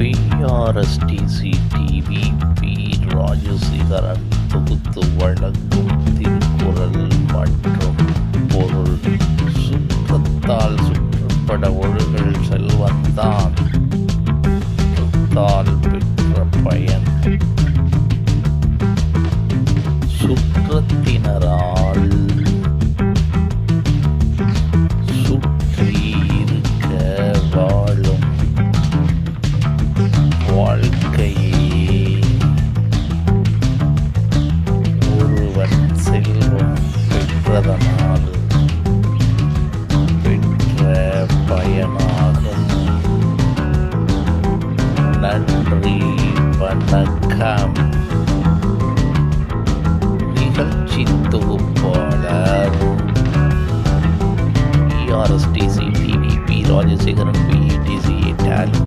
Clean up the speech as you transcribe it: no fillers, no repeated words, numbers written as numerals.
பிஆர்எஸ்டிசி TV B. Rajasekaran தொகுத்து வழங்கும் திருக்குறள் மற்றும் பொருள். சுற்றத்தால் சுற்றப்பட ஒழுகல் செல்வந்தான் சுற்றத்தால் பெற்ற பயன். சுற்றத்தினரால் சுற்றி இருக்க வாழும் வாழ்க்கையே ஒருவன் செல்வம் பெற்றதனால் பெற்ற பயனாகும். நன்றி, வணக்கம். நிகழ்ச்சி தொகுப்பாளர் பிஆர்எஸ்டிசி டிவி பி. ராஜசேகரன், பிஇடிசி இட்டாலி.